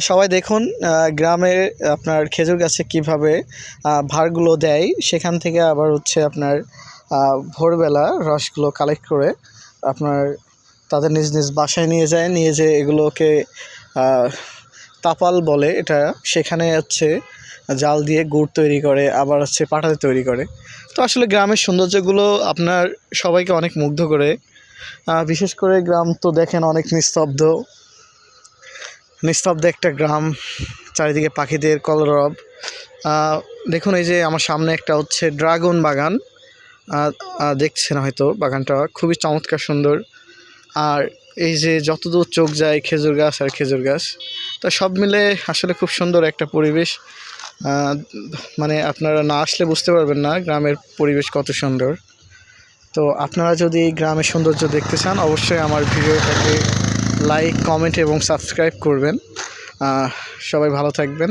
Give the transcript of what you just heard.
সবাই দেখুন গ্রামে আপনার খেজুর গাছে কীভাবে ভাড়গুলো দেয়, সেখান থেকে আবার হচ্ছে আপনার ভোরবেলা রসগুলো কালেক্ট করে আপনার তাদের নিজ নিজ বাসায় নিয়ে যায়, নিয়ে যেয়ে এগুলোকে তাপাল বলে এটা, সেখানে হচ্ছে জাল দিয়ে গুড় তৈরি করে, আবার হচ্ছে পাটাতে তৈরি করে। তো আসলে গ্রামের সৌন্দর্যগুলো আপনার সবাইকে অনেক মুগ্ধ করে। বিশেষ করে গ্রাম তো দেখেন অনেক নিস্তব্ধ একটা গ্রাম, চারিদিকে পাখিদের কলরব। দেখুন এই যে আমার সামনে একটা হচ্ছে ড্রাগন বাগান, দেখছেন হয়তো, বাগানটা খুবই চমৎকার সুন্দর। আর এই যে যতদূর চোখ যায় খেজুর গাছ আর খেজুর গাছ, তো সব মিলে আসলে খুব সুন্দর একটা পরিবেশ। মানে আপনারা না আসলে বুঝতে পারবেন না গ্রামের পরিবেশ কত সুন্দর। তো আপনারা যদি গ্রামের সৌন্দর্য দেখতে চান, অবশ্যই আমার ভিডিওটাকে লাইক, কমেন্ট এবং সাবস্ক্রাইব করবেন। সবাই ভালো থাকবেন।